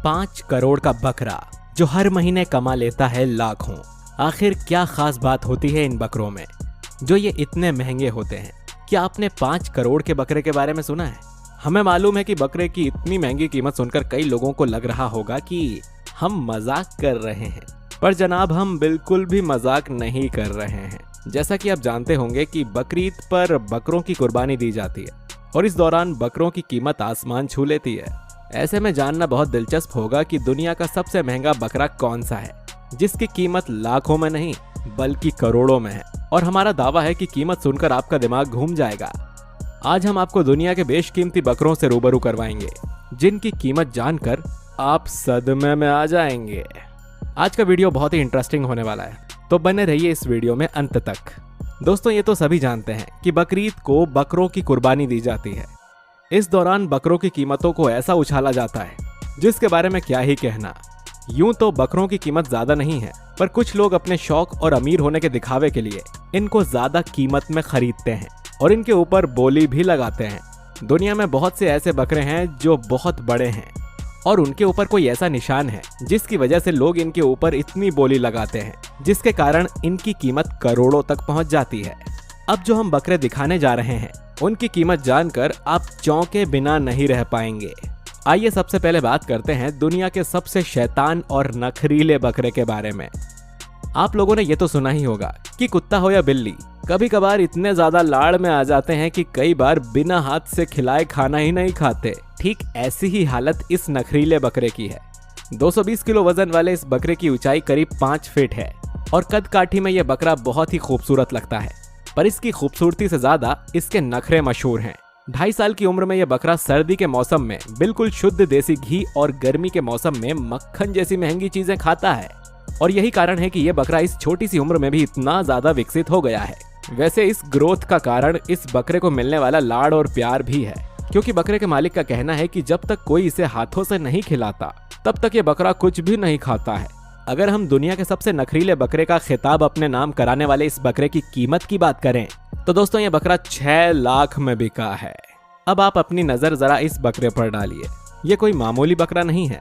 पाँच करोड़ का बकरा जो हर महीने कमा लेता है लाखों। आखिर क्या खास बात होती है इन बकरों में जो ये इतने महंगे होते हैं? क्या आपने 5 करोड़ के बकरे के बारे में सुना है? हमें मालूम है कि बकरे की इतनी महंगी कीमत सुनकर कई लोगों को लग रहा होगा कि हम मजाक कर रहे हैं, पर जनाब हम बिल्कुल भी मजाक नहीं कर रहे हैं। जैसा कि आप जानते होंगे कि बकरीद पर बकरों की कुर्बानी दी जाती है और इस दौरान बकरों की कीमत आसमान छू लेती है। ऐसे में जानना बहुत दिलचस्प होगा कि दुनिया का सबसे महंगा बकरा कौन सा है जिसकी कीमत लाखों में नहीं बल्कि करोड़ों में है। और हमारा दावा है कि कीमत सुनकर आपका दिमाग घूम जाएगा। आज हम आपको दुनिया के बेशकीमती बकरों से रूबरू करवाएंगे जिनकी कीमत जानकर आप सदमे में आ जाएंगे। आज का वीडियो बहुत ही इंटरेस्टिंग होने वाला है, तो बने रहिए इस वीडियो में अंत तक। दोस्तों, ये तो सभी जानते हैं कि बकरीद को बकरों की कुर्बानी दी जाती है। इस दौरान बकरों की कीमतों को ऐसा उछाला जाता है जिसके बारे में क्या ही कहना। यूं तो बकरों की कीमत ज्यादा नहीं है, पर कुछ लोग अपने शौक और अमीर होने के दिखावे के लिए इनको ज्यादा कीमत में खरीदते हैं और इनके ऊपर बोली भी लगाते हैं। दुनिया में बहुत से ऐसे बकरे हैं जो बहुत बड़े हैं और उनके ऊपर कोई ऐसा निशान है जिसकी वजह से लोग इनके ऊपर इतनी बोली लगाते हैं, जिसके कारण इनकी कीमत करोड़ों तक पहुंच जाती है। अब जो हम बकरे दिखाने जा रहे हैं उनकी कीमत जानकर आप चौंके बिना नहीं रह पाएंगे। आइए सबसे पहले बात करते हैं दुनिया के सबसे शैतान और नखरीले बकरे के बारे में। आप लोगों ने ये तो सुना ही होगा कि कुत्ता हो या बिल्ली कभी कभार इतने ज्यादा लाड़ में आ जाते हैं कि कई बार बिना हाथ से खिलाए खाना ही नहीं खाते। ठीक ऐसी ही हालत इस नखरीले बकरे की है। 220 किलो वजन वाले इस बकरे की ऊंचाई करीब 5 फीट है और कद काठी में यह बकरा बहुत ही खूबसूरत लगता है, पर इसकी खूबसूरती से ज्यादा इसके नखरे मशहूर हैं। 2.5 साल की उम्र में यह बकरा सर्दी के मौसम में बिल्कुल शुद्ध देसी घी और गर्मी के मौसम में मक्खन जैसी महंगी चीजें खाता है और यही कारण है कि यह बकरा इस छोटी सी उम्र में भी इतना ज्यादा विकसित हो गया है। वैसे इस ग्रोथ का कारण इस बकरे को मिलने वाला लाड़ और प्यार भी है, क्योंकि बकरे के मालिक का कहना है कि जब तक कोई इसे हाथों से नहीं खिलाता तब तक ये बकरा कुछ भी नहीं खाता है। अगर हम दुनिया के सबसे नखरीले बकरे का खिताब अपने नाम कराने वाले इस बकरे की कीमत की बात करें तो दोस्तों ये बकरा 6 लाख में बिका है। अब आप अपनी नजर जरा इस बकरे पर डालिए। ये कोई मामूली बकरा नहीं है,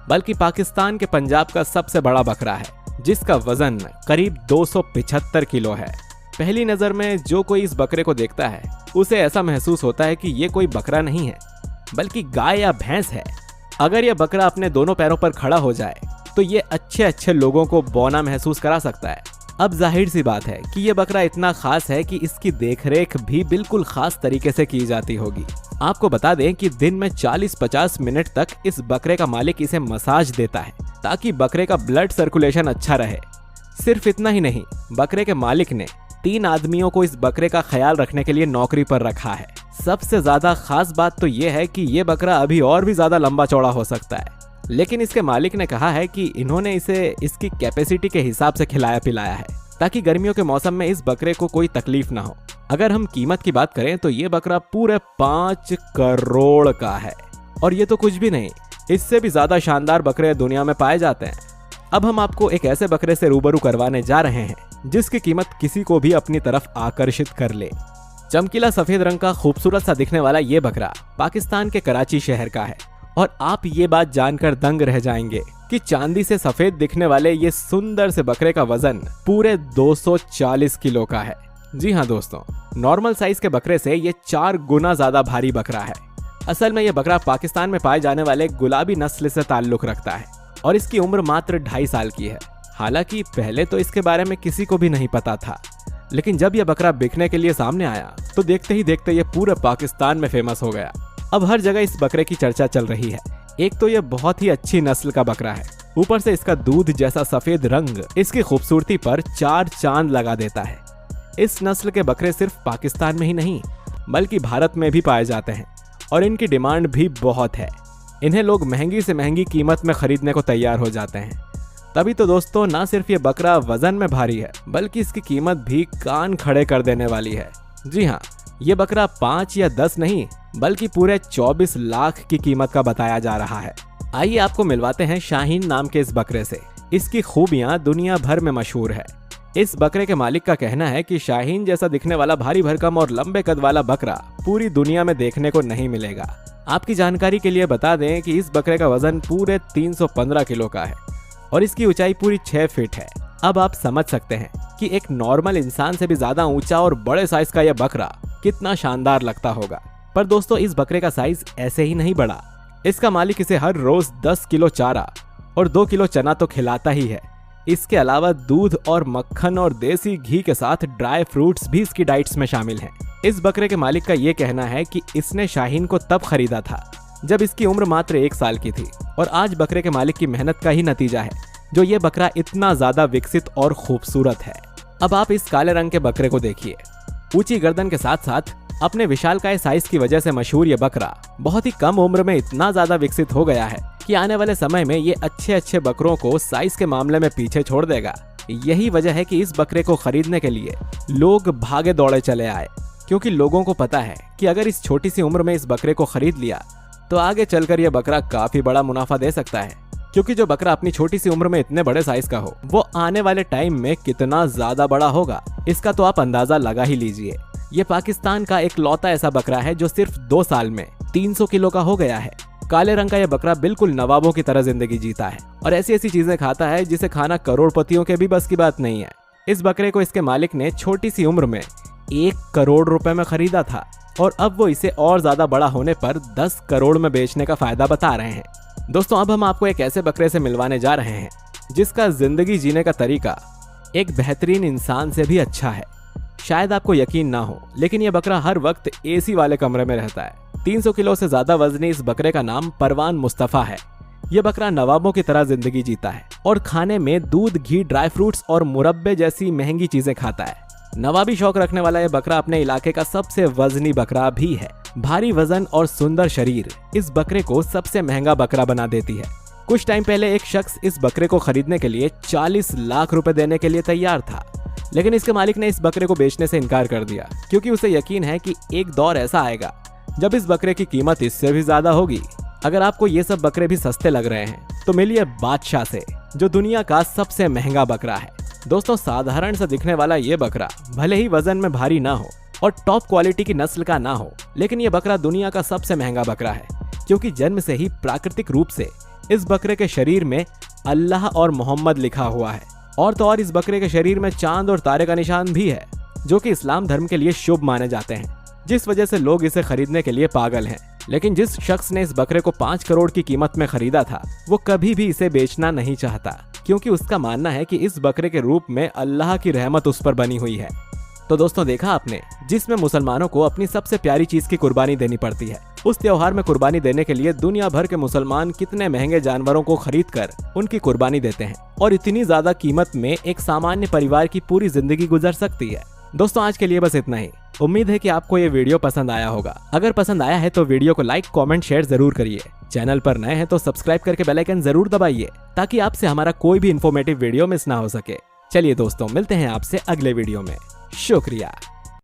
बल्कि पाकिस्तान के पंजाब का सबसे बड़ा बकरा है जिसका वजन करीब 275 किलो है। पहली नजर में जो कोई इस बकरे को देखता है उसे ऐसा महसूस होता है कि ये कोई बकरा नहीं है बल्कि गाय या भैंस है। अगर यह बकरा अपने दोनों पैरों पर खड़ा हो जाए तो ये अच्छे लोगों को बौना महसूस करा सकता है। अब जाहिर सी बात है कि ये बकरा इतना खास है कि इसकी देखरेख भी बिल्कुल खास तरीके से की जाती होगी। आपको बता दें कि दिन में 40-50 मिनट तक इस बकरे का मालिक इसे मसाज देता है ताकि बकरे का ब्लड सर्कुलेशन अच्छा रहे। सिर्फ इतना ही नहीं, बकरे के मालिक ने 3 आदमियों को इस बकरे का ख्याल रखने के लिए नौकरी पर रखा है। सबसे ज्यादा खास बात तो ये है कि ये बकरा अभी और भी ज्यादा लंबा चौड़ा हो सकता है, लेकिन इसके मालिक ने कहा है कि इन्होंने इसे इसकी कैपेसिटी के हिसाब से खिलाया पिलाया है ताकि गर्मियों के मौसम में इस बकरे को कोई तकलीफ ना हो। अगर हम कीमत की बात करें तो ये बकरा पूरे 5 करोड़ का है और ये तो कुछ भी नहीं, इससे भी ज्यादा शानदार बकरे दुनिया में पाए जाते हैं। अब हम आपको एक ऐसे बकरे से रूबरू करवाने जा रहे हैं जिसकी कीमत किसी को भी अपनी तरफ आकर्षित कर ले। चमकीला सफेद रंग का खूबसूरत सा दिखने वाला ये बकरा पाकिस्तान के कराची शहर का है और आप ये बात जानकर दंग रह जाएंगे कि चांदी से सफेद दिखने वाले ये सुंदर से बकरे का वजन पूरे 240 किलो का है। जी हाँ दोस्तों, नॉर्मल साइज के बकरे से ये 4 गुना ज्यादा भारी बकरा है। असल में ये बकरा पाकिस्तान में पाए जाने वाले गुलाबी नस्ल से ताल्लुक रखता है और इसकी उम्र मात्र 2.5 साल की है। हालांकि पहले तो इसके बारे में किसी को भी नहीं पता था, लेकिन जब यह बकरा बिकने के लिए सामने आया तो देखते ही देखते ये पूरे पाकिस्तान में फेमस हो गया। अब हर जगह इस बकरे की चर्चा चल रही है। एक तो यह बहुत ही अच्छी नस्ल का बकरा है, ऊपर से इसका दूध जैसा सफेद रंग इसकी खूबसूरती पर 4 चांद लगा देता है। इस नस्ल के बकरे सिर्फ पाकिस्तान में ही नहीं बल्कि भारत में भी पाए जाते हैं और इनकी डिमांड भी बहुत है। इन्हें लोग महंगी से महंगी कीमत में खरीदने को तैयार हो जाते हैं। तभी तो दोस्तों ना सिर्फ ये बकरा वजन में भारी है बल्कि इसकी कीमत भी कान खड़े कर देने वाली है। जी हाँ, ये बकरा 5 या 10 नहीं बल्कि पूरे 24 लाख की कीमत का बताया जा रहा है। आइए आपको मिलवाते हैं शाहीन नाम के इस बकरे से। इसकी खूबियां दुनिया भर में मशहूर है। इस बकरे के मालिक का कहना है कि शाहीन जैसा दिखने वाला भारी भरकम और लंबे कद वाला बकरा पूरी दुनिया में देखने को नहीं मिलेगा। आपकी जानकारी के लिए बता दें कि इस बकरे का वजन पूरे 315 किलो का है और इसकी ऊंचाई पूरी 6 फीट है। अब आप समझ सकते हैं कि एक नॉर्मल इंसान से भी ज्यादा ऊंचा और बड़े साइज का यह बकरा कितना शानदार लगता होगा। पर दोस्तों, इस बकरे का साइज ऐसे ही नहीं बढ़ा। इसका मालिक इसे हर रोज 10 किलो चारा और 2 किलो चना तो खिलाता ही है। इसके अलावा दूध और मक्खन और देसी घी के साथ ड्राई फ्रूट्स भी इसकी डाइट्स में शामिल हैं। इस बकरे के मालिक का ये कहना है कि इसने शाहीन को तब खरीदा था जब इसकी उम्र मात्र 1 साल की थी और आज बकरे के मालिक की मेहनत का ही नतीजा है जो ये बकरा इतना ज्यादा विकसित और खूबसूरत है। अब आप इस काले रंग के बकरे को देखिए। ऊंची गर्दन के साथ साथ अपने विशालकाय साइज की वजह से मशहूर ये बकरा बहुत ही कम उम्र में इतना ज्यादा विकसित हो गया है कि आने वाले समय में ये अच्छे बकरों को साइज के मामले में पीछे छोड़ देगा। यही वजह है कि इस बकरे को खरीदने के लिए लोग भागे दौड़े चले आए, क्योंकि लोगों को पता है कि अगर इस छोटी सी उम्र में इस बकरे को खरीद लिया तो आगे चलकर यह बकरा काफी बड़ा मुनाफा दे सकता है। क्योंकि जो बकरा अपनी छोटी सी उम्र में इतने बड़े साइज का हो वो आने वाले टाइम में कितना ज्यादा बड़ा होगा, इसका तो आप अंदाजा लगा ही लीजिए। ये पाकिस्तान का एक लौता ऐसा बकरा है जो सिर्फ 2 साल में 300 किलो का हो गया है। काले रंग का यह बकरा बिल्कुल नवाबों की तरह जिंदगी जीता है और ऐसी चीजें खाता है जिसे खाना करोड़पतियों के भी बस की बात नहीं है। इस बकरे को इसके मालिक ने छोटी सी उम्र में 1 करोड़ रुपए में खरीदा था और अब वो इसे और ज्यादा बड़ा होने पर 10 करोड़ में बेचने का फायदा बता रहे हैं। दोस्तों, अब हम आपको एक ऐसे बकरे से मिलवाने जा रहे हैं जिसका जिंदगी जीने का तरीका एक बेहतरीन इंसान से भी अच्छा है। शायद आपको यकीन ना हो, लेकिन यह बकरा हर वक्त एसी वाले कमरे में रहता है। 300 किलो से ज्यादा वजनी इस बकरे का नाम परवान मुस्तफा है। यह बकरा नवाबों की तरह जिंदगी जीता है और खाने में दूध, घी, ड्राई फ्रूट्स और मुरब्बे जैसी महंगी चीजें खाता है। नवाबी शौक रखने वाला यह बकरा अपने इलाके का सबसे वजनी बकरा भी है। भारी वजन और सुंदर शरीर इस बकरे को सबसे महंगा बकरा बना देती है। कुछ टाइम पहले एक शख्स इस बकरे को खरीदने के लिए 40 लाख रुपए देने के लिए तैयार था, लेकिन इसके मालिक ने इस बकरे को बेचने से इनकार कर दिया क्योंकि उसे यकीन है कि एक दौर ऐसा आएगा जब इस बकरे की कीमत इससे भी ज्यादा होगी। अगर आपको ये सब बकरे भी सस्ते लग रहे हैं तो मिलिए बादशाह से, जो दुनिया का सबसे महंगा बकरा है। दोस्तों, साधारण सा दिखने वाला ये बकरा भले ही वजन में भारी ना हो और टॉप क्वालिटी की नस्ल का ना हो, लेकिन ये बकरा दुनिया का सबसे महंगा बकरा है क्योंकि जन्म से ही प्राकृतिक रूप से इस बकरे के शरीर में अल्लाह और मोहम्मद लिखा हुआ है। और तो और इस बकरे के शरीर में चांद और तारे का निशान भी है जो कि इस्लाम धर्म के लिए शुभ माने जाते हैं, जिस वजह से लोग इसे खरीदने के लिए पागल हैं। लेकिन जिस शख्स ने इस बकरे को 5 करोड़ की कीमत में खरीदा था वो कभी भी इसे बेचना नहीं चाहता, क्योंकि उसका मानना है कि इस बकरे के रूप में अल्लाह की रहमत उस पर बनी हुई है। तो दोस्तों, देखा आपने, जिसमें मुसलमानों को अपनी सबसे प्यारी चीज की कुर्बानी देनी पड़ती है, उस त्योहार में कुर्बानी देने के लिए दुनिया भर के मुसलमान कितने महंगे जानवरों को खरीदकर उनकी कुर्बानी देते हैं और इतनी ज्यादा कीमत में एक सामान्य परिवार की पूरी जिंदगी गुजर सकती है। दोस्तों, आज के लिए बस इतना ही। उम्मीद है कि आपको ये वीडियो पसंद आया होगा। अगर पसंद आया है तो वीडियो को लाइक, कमेंट, शेयर जरूर करिए। चैनल पर नए हैं तो सब्सक्राइब करके बेल आइकन जरूर दबाइए ताकि आपसे हमारा कोई भी इन्फॉर्मेटिव वीडियो मिस ना हो सके। चलिए दोस्तों, मिलते हैं आपसे अगले वीडियो में। शुक्रिया।